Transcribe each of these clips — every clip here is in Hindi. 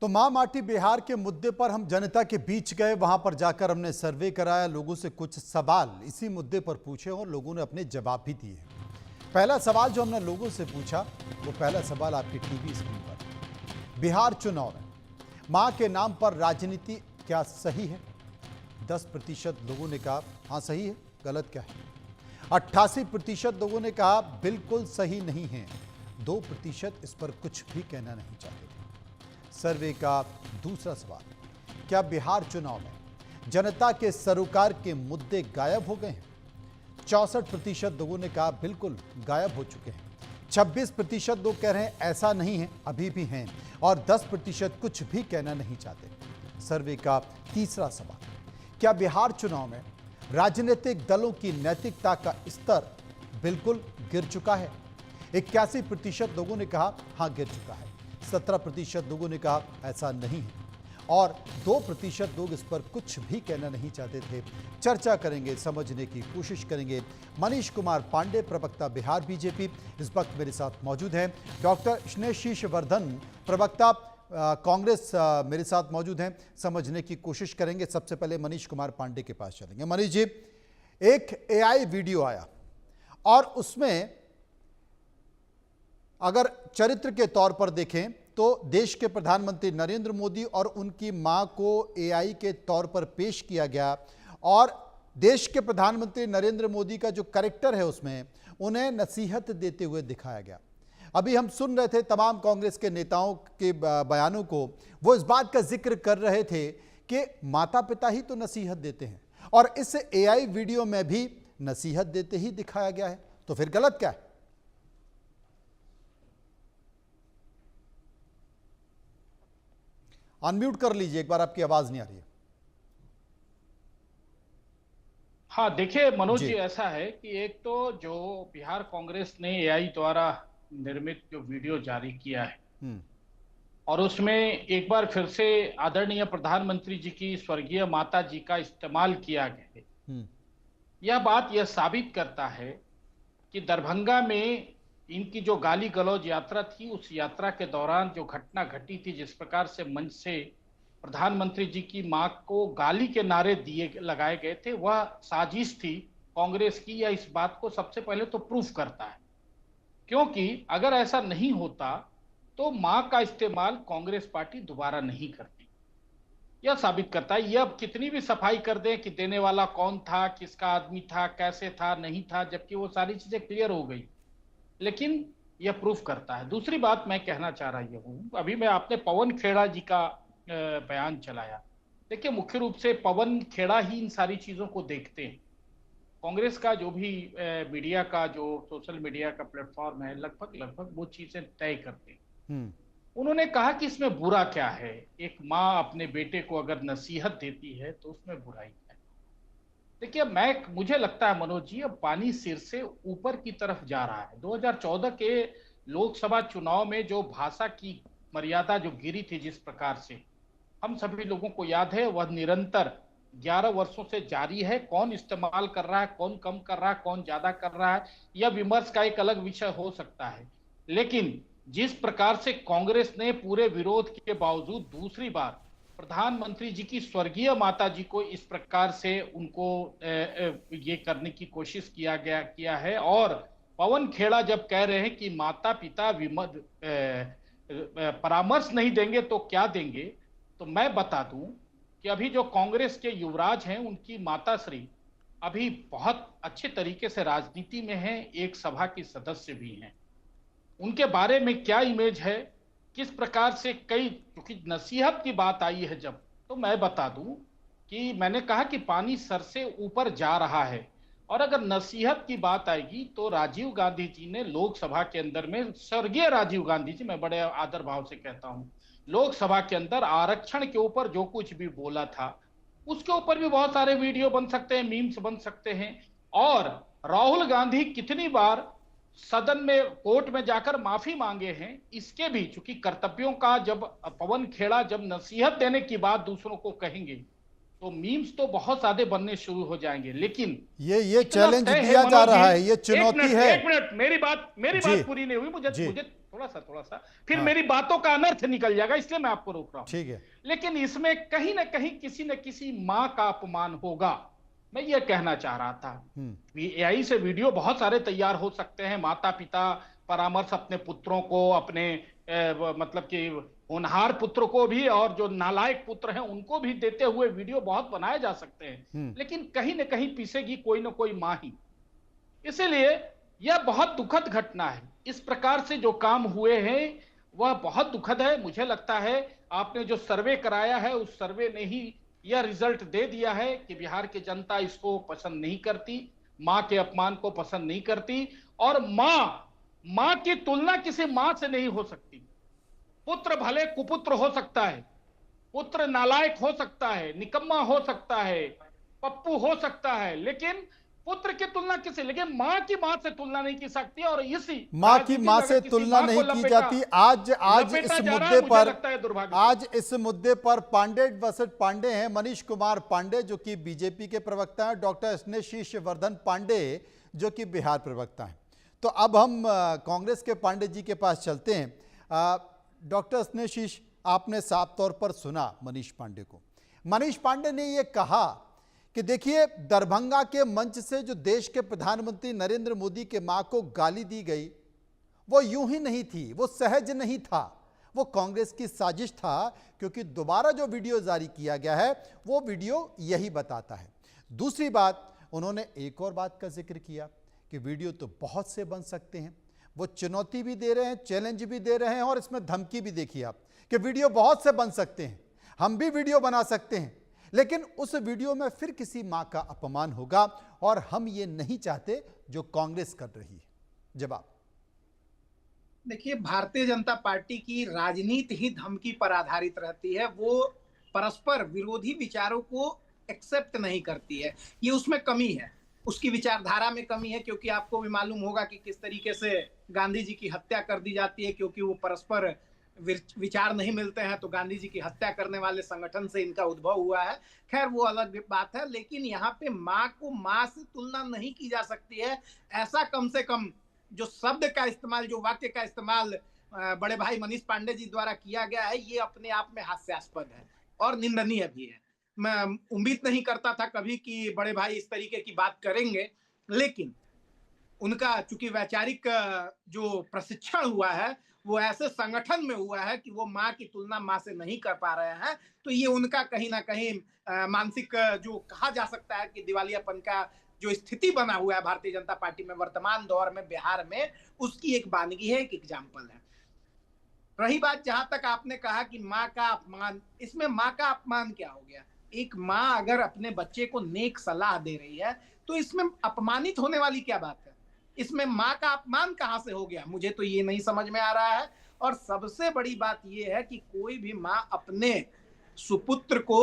तो मां माटी बिहार के मुद्दे पर हम जनता के बीच गए, वहां पर जाकर हमने सर्वे कराया, लोगों से कुछ सवाल इसी मुद्दे पर पूछे और लोगों ने अपने जवाब भी दिए। पहला सवाल जो हमने लोगों से पूछा वो पहला सवाल आपकी टीवी स्क्रीन पर। बिहार चुनाव में मां के नाम पर राजनीति क्या सही है? 10% लोगों ने कहा हाँ सही है। गलत क्या है? 88% लोगों ने कहा बिल्कुल सही नहीं है। 2% इस पर कुछ भी कहना नहीं चाहते थे। सर्वे का दूसरा सवाल, क्या बिहार चुनाव में जनता के सरोकार के मुद्दे गायब हो गए हैं? 64% लोगों ने कहा बिल्कुल गायब हो चुके हैं। 26% लोग कह रहे हैं ऐसा नहीं है, अभी भी हैं, और 10% कुछ भी कहना नहीं चाहते। सर्वे का तीसरा सवाल, क्या बिहार चुनाव में राजनीतिक दलों की नैतिकता का स्तर बिल्कुल गिर चुका है? 81% लोगों ने कहा हाँ गिर चुका है। 17% लोगों ने कहा ऐसा नहीं है, और 2% लोग इस पर कुछ भी कहना नहीं चाहते थे। चर्चा करेंगे, समझने की कोशिश करेंगे। मनीष कुमार पांडे, प्रवक्ता बिहार बीजेपी, इस वक्त मेरे साथ मौजूद हैं। डॉक्टर स्नेहशीष वर्धन, प्रवक्ता कांग्रेस, मेरे साथ मौजूद हैं। समझने की कोशिश करेंगे। सबसे पहले मनीष कुमार पांडे के पास चलेंगे। मनीष जी, एक AI वीडियो आया और उसमें अगर चरित्र के तौर पर देखें तो देश के प्रधानमंत्री नरेंद्र मोदी और उनकी मां को AI के तौर पर पेश किया गया, और देश के प्रधानमंत्री नरेंद्र मोदी का जो कैरेक्टर है उसमें उन्हें नसीहत देते हुए दिखाया गया। अभी हम सुन रहे थे तमाम कांग्रेस के नेताओं के बयानों को, वो इस बात का जिक्र कर रहे थे कि माता पिता ही तो नसीहत देते हैं, और इस AI वीडियो में भी नसीहत देते ही दिखाया गया है। तो फिर गलत क्या है? अनम्यूट कर लीजिए एक बार, आपकी आवाज नहीं आ रही है। हाँ, देखिए मनोज जी, ऐसा है कि एक तो जो बिहार कांग्रेस ने AI द्वारा निर्मित जो वीडियो जारी किया है और उसमें एक बार फिर से आदरणीय प्रधानमंत्री जी की स्वर्गीय माता जी का इस्तेमाल किया गया है, यह बात यह साबित करता है कि दरभंगा में इनकी जो गाली गलौज यात्रा थी, उस यात्रा के दौरान जो घटना घटी थी, जिस प्रकार से मंच से प्रधानमंत्री जी की मां को गाली के नारे दिए लगाए गए थे, वह साजिश थी कांग्रेस की। यह इस बात को सबसे पहले तो प्रूफ करता है, क्योंकि अगर ऐसा नहीं होता तो मां का इस्तेमाल कांग्रेस पार्टी दोबारा नहीं करती। यह साबित करता है। यह कितनी भी सफाई कर दें कि देने वाला कौन था, किसका आदमी था, कैसे था, नहीं था, जबकि वो सारी चीजें क्लियर हो गई, लेकिन यह प्रूफ करता है। दूसरी बात मैं कहना चाह रही हूँ, अभी मैं आपने पवन खेड़ा जी का बयान चलाया। देखिए, मुख्य रूप से पवन खेड़ा ही इन सारी चीजों को देखते हैं। कांग्रेस का जो भी मीडिया का, जो सोशल मीडिया का प्लेटफॉर्म है, लगभग वो चीजें तय करते हैं। उन्होंने कहा कि इसमें बुरा क्या है? एक माँ अपने बेटे को अगर नसीहत देती है तो उसमें बुराई क्या है? देखिए, मुझे लगता है मनोज जी, अब पानी सिर से ऊपर की तरफ जा रहा है। 2014 के लोकसभा चुनाव में जो भाषा की मर्यादा जो गिरी थी, जिस प्रकार से हम सभी लोगों को याद है, वह निरंतर 11 वर्षों से जारी है। कौन इस्तेमाल कर रहा है, कौन कम कर रहा है, कौन ज्यादा कर रहा है, यह विमर्श का एक अलग विषय हो सकता है। लेकिन जिस प्रकार से कांग्रेस ने पूरे विरोध के बावजूद दूसरी बार प्रधानमंत्री जी की स्वर्गीय माता जी को इस प्रकार से उनको ये करने की कोशिश किया है, और पवन खेड़ा जब कह रहे हैं कि माता पिता परामर्श नहीं देंगे तो क्या देंगे, तो मैं बता दूं कि अभी जो कांग्रेस के युवराज हैं, उनकी माताश्री अभी बहुत अच्छे तरीके से राजनीति में हैं, एक सभा की सदस्य भी हैं। उनके बारे में क्या इमेज है, किस प्रकार से, कई, क्योंकि नसीहत की बात आई है जब, तो मैं बता दूं कि मैंने कहा कि पानी सर से ऊपर जा रहा है, और अगर नसीहत की बात आएगी तो राजीव गांधी जी ने लोकसभा के अंदर में, स्वर्गीय राजीव गांधी जी, मैं बड़े आदर भाव से कहता हूं, लोकसभा के अंदर आरक्षण के ऊपर जो कुछ भी बोला था, उसके ऊपर भी बहुत सारे वीडियो बन सकते हैं, मीम्स बन सकते हैं। और राहुल गांधी कितनी बार सदन में, कोर्ट में जाकर माफी मांगे हैं, इसके भी, चूंकि कर्तव्यों का, जब पवन खेड़ा जब नसीहत देने की बात दूसरों को कहेंगे तो मीम्स तो बहुत ज्यादा बनने शुरू हो जाएंगे। लेकिन ये चैलेंज दिया जा रहा है, ये चुनौती है। एक मिनट, मेरी बात पूरी नहीं हुई, मुझे थोड़ा सा फिर मेरी बातों का अनर्थ निकल जाएगा, इसलिए मैं आपको रोक रहा हूं। ठीक है। लेकिन इसमें कहीं ना कहीं किसी न किसी मां का अपमान होगा, मैं ये कहना चाह रहा था। एआई से वीडियो बहुत सारे तैयार हो सकते हैं, माता पिता परामर्श अपने पुत्रों को, अपने मतलब कि होनहार पुत्र को भी और जो नालायक पुत्र हैं उनको भी देते हुए वीडियो बहुत बनाए जा सकते हैं, लेकिन कहीं ना कहीं पीछेगी कोई ना कोई मां ही। इसीलिए यह बहुत दुखद घटना है। इस प्रकार से जो काम हुए हैं वह बहुत दुखद है। मुझे लगता है आपने जो सर्वे कराया है उस सर्वे ने ही यह रिजल्ट दे दिया है कि बिहार की जनता इसको पसंद नहीं करती, मां के अपमान को पसंद नहीं करती। और मां की तुलना किसी मां से नहीं हो सकती। पुत्र भले कुपुत्र हो सकता है, पुत्र नालायक हो सकता है, निकम्मा हो सकता है, पप्पू हो सकता है, लेकिन पुत्र की तुलना किसी, लेकिन मां की मां से तुलना नहीं की सकती। और इसी मां की मां से तुलना नहीं की जाती। आज इस मुद्दे पर पांडे वर्सेस पांडे हैं। मनीष कुमार पांडे जो कि बीजेपी के प्रवक्ता हैं, डॉक्टर स्नेहशीष वर्धन पांडे जो कि बिहार प्रवक्ता हैं। तो अब हम कांग्रेस के पांडे जी के पास चलते हैं। डॉक्टर स्नेहशीष, आपने साफ तौर पर सुना मनीष पांडे को। मनीष पांडे ने यह कहा कि देखिए, दरभंगा के मंच से जो देश के प्रधानमंत्री नरेंद्र मोदी के मां को गाली दी गई, वो यूं ही नहीं थी, वो सहज नहीं था, वो कांग्रेस की साजिश था। क्योंकि दोबारा जो वीडियो जारी किया गया है वो वीडियो यही बताता है। दूसरी बात, उन्होंने एक और बात का जिक्र किया कि वीडियो तो बहुत से बन सकते हैं। वो चुनौती भी दे रहे हैं, चैलेंज भी दे रहे हैं, और इसमें धमकी भी देखिए आप कि वीडियो बहुत से बन सकते हैं, हम भी वीडियो बना सकते हैं, लेकिन उस वीडियो में फिर किसी मां का अपमान होगा, और हम ये नहीं चाहते जो कांग्रेस कर रही है। जवाब देखिए, भारतीय जनता पार्टी की राजनीति ही धमकी पर आधारित रहती है। वो परस्पर विरोधी विचारों को एक्सेप्ट नहीं करती है, ये उसमें कमी है, उसकी विचारधारा में कमी है। क्योंकि आपको भी मालूम होगा कि किस तरीके से गांधी जी की हत्या कर दी जाती है, क्योंकि वो परस्पर विचार नहीं मिलते हैं, तो गांधी जी की हत्या करने वाले संगठन से इनका उद्भव हुआ है। खैर, वो अलग बात है। लेकिन यहाँ पे माँ को माँ से तुलना नहीं की जा सकती है, ऐसा कम से कम जो शब्द का इस्तेमाल, जो वाक्य का इस्तेमाल बड़े भाई मनीष पांडे जी द्वारा किया गया है, ये अपने आप में हास्यास्पद है और निंदनीय भी है। मैं उम्मीद नहीं करता था कभी कि बड़े भाई इस तरीके की बात करेंगे, लेकिन उनका चूंकि वैचारिक जो प्रशिक्षण हुआ है वो ऐसे संगठन में हुआ है कि वो माँ की तुलना माँ से नहीं कर पा रहे हैं, तो ये उनका कहीं ना कहीं मानसिक जो कहा जा सकता है कि दिवालियापन का जो स्थिति बना हुआ है भारतीय जनता पार्टी में वर्तमान दौर में बिहार में, उसकी एक बानगी है, एक एग्जाम्पल है। रही बात जहां तक आपने कहा कि माँ का अपमान, इसमें माँ का अपमान क्या हो गया? एक माँ अगर अपने बच्चे को नेक सलाह दे रही है तो इसमें अपमानित होने वाली क्या बात है? इसमें माँ का अपमान कहां से हो गया? मुझे तो ये नहीं समझ में आ रहा है। और सबसे बड़ी बात ये है कि कोई भी माँ अपने सुपुत्र को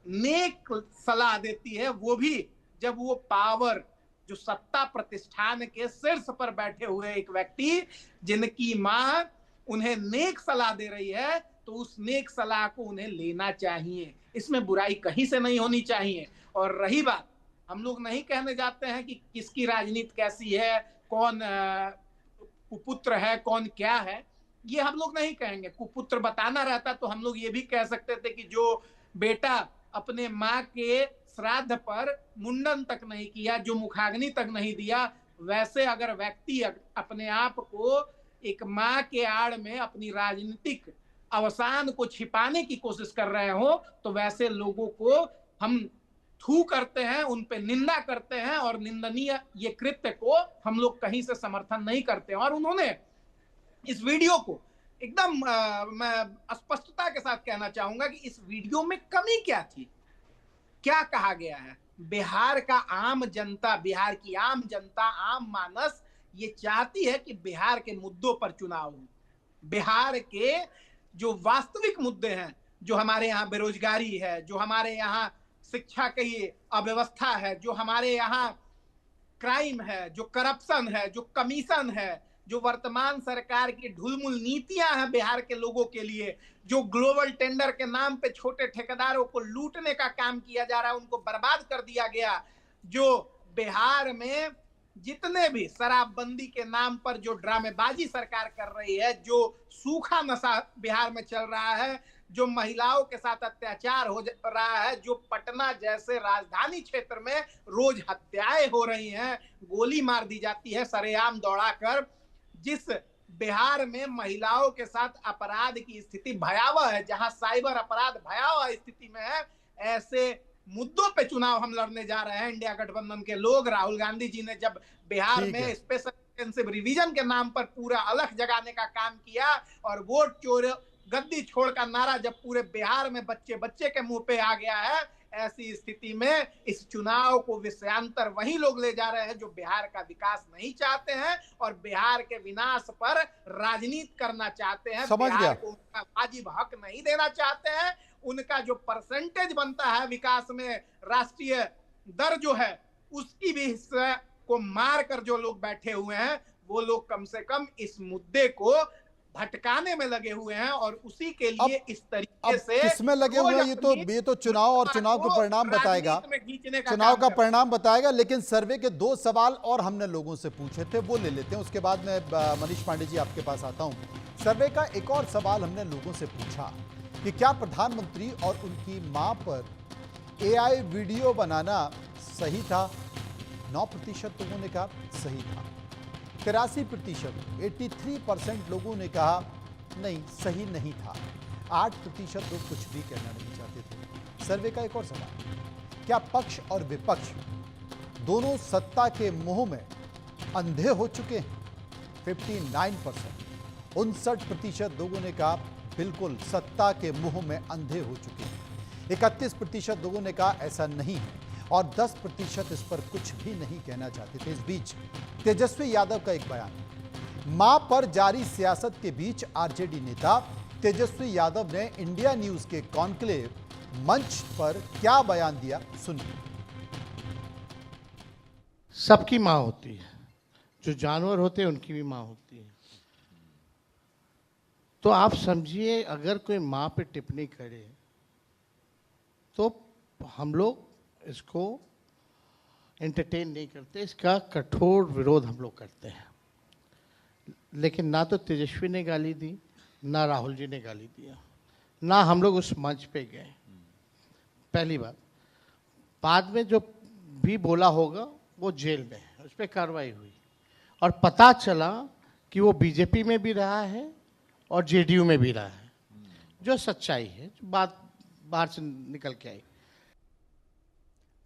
नेक सलाह देती है, वो भी जब वो पावर, जो सत्ता प्रतिष्ठान के शीर्ष पर बैठे हुए एक व्यक्ति जिनकी माँ उन्हें नेक सलाह दे रही है, तो उस नेक सलाह को उन्हें लेना चाहिए, इसमें बुराई कहीं से नहीं होनी चाहिए। और रही बात, हम लोग नहीं कहने जाते हैं कि किसकी राजनीति कैसी है, कौन कुपुत्र है, कौन क्या है, ये हम लोग नहीं कहेंगे। कुपुत्र बताना रहता तो हम लोग ये भी कह सकते थे कि जो बेटा अपने माँ के श्राद्ध पर मुंडन तक नहीं किया, जो मुखाग्नि तक नहीं दिया, वैसे अगर व्यक्ति अपने आप को एक माँ के आड़ में अपनी राजनीतिक अवसान को छिपाने की कोशिश कर रहे हो, तो वैसे लोगों को हम थू करते हैं, उन पे निंदा करते हैं, और निंदनीय ये कृत्य को हम लोग कहीं से समर्थन नहीं करते। और उन्होंने इस वीडियो को एकदम मैं स्पष्टता के साथ कहना चाहूंगा कि इस वीडियो में कमी क्या थी, क्या कहा गया है? बिहार का आम जनता, बिहार की आम जनता, आम मानस ये चाहती है कि बिहार के मुद्दों पर चुनाव हो। बिहार के जो वास्तविक मुद्दे हैं, जो हमारे यहाँ बेरोजगारी है, जो हमारे यहाँ शिक्षा की अव्यवस्था है, जो हमारे यहाँ क्राइम है, जो करप्शन है, जो कमीशन है, जो वर्तमान सरकार की ढुलमुल नीतियां हैं बिहार के लोगों के लिए, जो ग्लोबल टेंडर के नाम पे छोटे ठेकेदारों को लूटने का काम किया जा रहा है, उनको बर्बाद कर दिया गया, जो बिहार में जितने भी शराबबंदी के नाम पर जो ड्रामेबाजी सरकार कर रही है, जो सूखा नशा बिहार में चल रहा है, जो महिलाओं के साथ अत्याचार हो रहा है, जो पटना जैसे राजधानी क्षेत्र में रोज हत्याएं हो रही हैं, गोली मार दी जाती है सरेआम दौड़ाकर, जिस बिहार में महिलाओं के साथ अपराध की स्थिति भयावह है, जहां साइबर अपराध भयावह स्थिति में है, ऐसे मुद्दों पे चुनाव हम लड़ने जा रहे हैं इंडिया गठबंधन के लोग। राहुल गांधी जी ने जब बिहार में स्पेशल इंटेंसिव रिवीजन के नाम पर पूरा अलख जगाने का काम किया और वोट चोर गद्दी छोड़ का नारा जब पूरे बिहार में बच्चे बच्चे के मुंह पे आ गया है, ऐसी स्थिति में इस चुनाव को विषयांतर वही लोग ले जा रहे हैं जो बिहार का विकास नहीं चाहते हैं और बिहार के विनाश पर राजनीति करना चाहते हैं, बिहार को उनका वाजिब हक नहीं देना चाहते हैं। उनका जो परसेंटेज बनता है विकास में, राष्ट्रीय दर जो है, उसकी भी हिस्सा को मार कर जो लोग बैठे हुए हैं, वो लोग कम से कम इस मुद्दे को भटकाने में लगे हुए हैं और उसी के लिए इस तरीके से किसमें लगे हुए हैं, ये तो चुनाव और चुनाव का परिणाम बताएगा, चुनाव का परिणाम बताएगा। लेकिन सर्वे के 2 सवाल और हमने लोगों से पूछे थे, वो ले लेते हैं, उसके बाद मैं मनीष पांडे जी आपके पास आता हूं। सर्वे का एक और सवाल हमने लोगों से पूछा कि क्या प्रधानमंत्री और उनकी मां पर AI वीडियो बनाना सही था। 9% लोगों ने कहा सही था, 83%, 83% लोगों ने कहा नहीं, सही नहीं था, 8% लोग कुछ भी कहना नहीं चाहते थे। सर्वे का एक और सवाल, क्या पक्ष और विपक्ष दोनों सत्ता के मोह में अंधे हो चुके हैं। 59%, 59% लोगों ने कहा बिल्कुल सत्ता के मुंह में अंधे हो चुके हैं। 31% लोगों ने कहा ऐसा नहीं है और 10% इस पर कुछ भी नहीं कहना चाहते थे। इस बीच तेजस्वी यादव का एक बयान, मां पर जारी सियासत के बीच आरजेडी नेता तेजस्वी यादव ने इंडिया न्यूज के कॉन्क्लेव मंच पर क्या बयान दिया, सुनिए। सबकी मां होती है, जो जानवर होते हैं उनकी भी मां होती है। तो आप समझिए, अगर कोई मां पे टिप्पणी करे तो हम लोग इसको एंटरटेन नहीं करते, इसका कठोर विरोध हम लोग करते हैं। लेकिन ना तो तेजस्वी ने गाली दी, ना राहुल जी ने गाली दिया, ना हम लोग उस मंच पे गए, पहली बात। बाद में जो भी बोला होगा वो जेल में है, उस पर कार्रवाई हुई और पता चला कि वो बीजेपी में भी रहा है और जेडीयू में भी रहा है, जो सच्चाई है, जो बात बाहर से निकल के आई।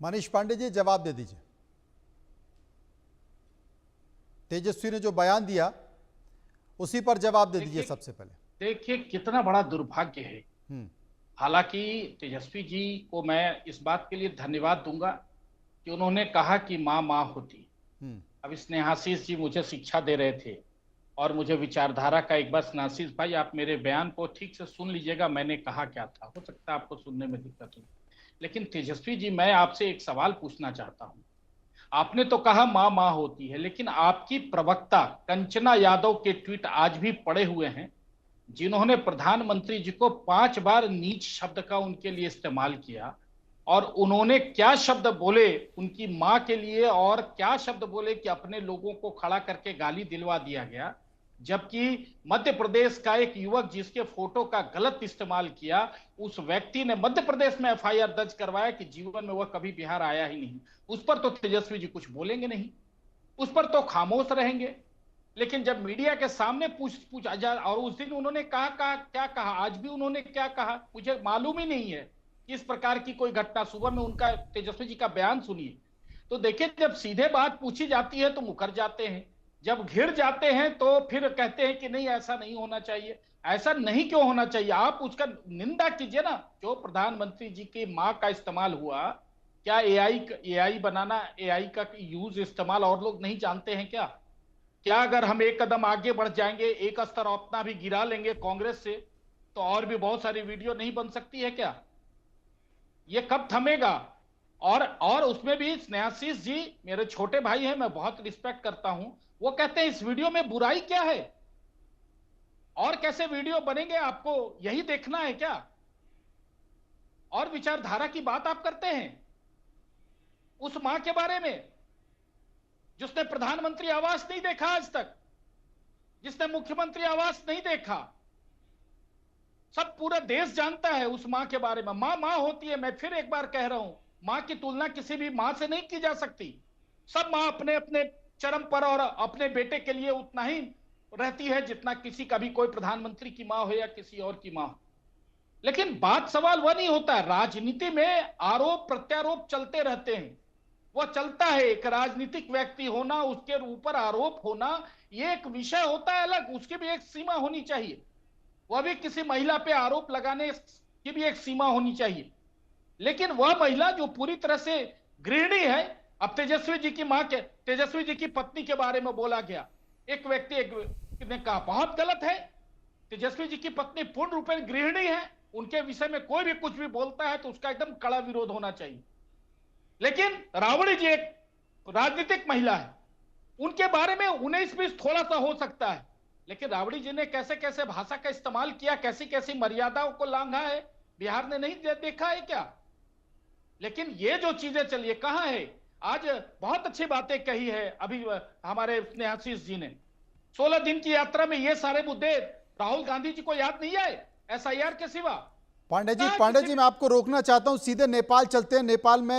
मनीष पांडे जी जवाब दे दीजिए। तेजस्वी ने जो बयान दिया उसी पर जवाब दे दीजिए सबसे पहले। देखिए कितना बड़ा दुर्भाग्य है। हालांकि तेजस्वी जी को मैं इस बात के लिए धन्यवाद दूंगा कि उन्होंने कहा कि मां मां होती। अब स्नेहाशीष जी मुझे शिक्षा दे रहे थे और मुझे विचारधारा का एक बार, स्नेहाशीष भाई आप मेरे बयान को ठीक से सुन लीजिएगा, मैंने कहा क्या था, हो सकता है आपको सुनने में दिक्कत हो। लेकिन तेजस्वी जी, मैं आपसे एक सवाल पूछना चाहता हूं। आपने तो कहा मां मां होती है, लेकिन आपकी प्रवक्ता कंचना यादव के ट्वीट आज भी पड़े हुए हैं, जिन्होंने प्रधानमंत्री जी को 5 बार नीच शब्द का उनके लिए इस्तेमाल किया और उन्होंने क्या शब्द बोले उनकी मां के लिए और क्या शब्द बोले कि अपने लोगों को खड़ा करके गाली दिलवा दिया गया। जबकि मध्य प्रदेश का एक युवक जिसके फोटो का गलत इस्तेमाल किया, उस व्यक्ति ने मध्य प्रदेश में एफआईआर दर्ज करवाया कि जीवन में वह कभी बिहार आया ही नहीं। उस पर तो तेजस्वी जी कुछ बोलेंगे नहीं, उस पर तो खामोश रहेंगे। लेकिन जब मीडिया के सामने पूछा जाए, और उस दिन उन्होंने क्या कहा, आज भी उन्होंने क्या कहा मुझे मालूम ही नहीं है। इस प्रकार की कोई घटना, सुबह में उनका तेजस्वी जी का बयान सुनिए तो देखिए, जब सीधे बात पूछी जाती है तो मुकर जाते हैं, जब घिर जाते हैं तो फिर कहते हैं कि नहीं ऐसा नहीं होना चाहिए। ऐसा नहीं क्यों होना चाहिए, आप उसका निंदा कीजिए ना। जो प्रधानमंत्री जी की मां का इस्तेमाल हुआ, क्या एआई बनाना, एआई का यूज इस्तेमाल और लोग नहीं जानते हैं क्या? क्या अगर हम एक कदम आगे बढ़ जाएंगे, एक स्तर अपना भी गिरा लेंगे कांग्रेस से, तो और भी बहुत सारी वीडियो नहीं बन सकती है क्या? ये कब थमेगा? और उसमें भी स्नेहाशीष जी मेरे छोटे भाई हैं, मैं बहुत रिस्पेक्ट करता हूं, वो कहते हैं इस वीडियो में बुराई क्या है और कैसे वीडियो बनेंगे, आपको यही देखना है क्या? और विचारधारा की बात आप करते हैं उस मां के बारे में। जिसने प्रधानमंत्री आवास नहीं देखा आज तक, जिसने मुख्यमंत्री आवास नहीं देखा। सब पूरा देश जानता है उस मां के बारे में। मां मां होती है, मैं फिर एक बार कह रहा हूं, मां की तुलना किसी भी मां से नहीं की जा सकती। सब मां अपने अपने चरम पर और अपने बेटे के लिए उतना ही रहती है जितना किसी का भी कोई प्रधानमंत्री की मां हो या किसी और की मां हो। लेकिन बात सवाल वह नहीं होता। राजनीति में आरोप प्रत्यारोप चलते रहते हैं, वह चलता है। एक राजनीतिक व्यक्ति होना, उसके ऊपर आरोप होना, यह एक विषय होता है अलग, उसकी भी एक सीमा होनी चाहिए। वह भी किसी महिला पे आरोप लगाने की भी एक सीमा होनी चाहिए। लेकिन वह महिला जो पूरी तरह से गृहिणी है, अब तेजस्वी जी की मां के, तेजस्वी जी की पत्नी के बारे में बोला गया, एक व्यक्ति ने कहा बहुत गलत है। तेजस्वी जी की पत्नी पूर्ण रूप में गृहिणी है, उनके विषय में कोई भी कुछ भी बोलता है तो उसका एकदम कड़ा विरोध होना चाहिए। लेकिन राबड़ी जी एक राजनीतिक महिला है, उनके बारे में 19-20 थोड़ा सा हो सकता है, लेकिन राबड़ी जी ने कैसे कैसे भाषा का इस्तेमाल किया, कैसी कैसी मर्यादाओं को लांघा है, बिहार ने नहीं देखा है क्या? लेकिन ये जो चीजें चलिए कहां है, आज बहुत अच्छी बातें कही है अभी हमारे स्नेहाशीष जी ने। 16 दिन की यात्रा में ये सारे मुद्दे राहुल गांधी जी को याद नहीं आए एसआईआर के सिवा? पांडे जी मैं आपको रोकना चाहता हूं, सीधे नेपाल चलते हैं। नेपाल में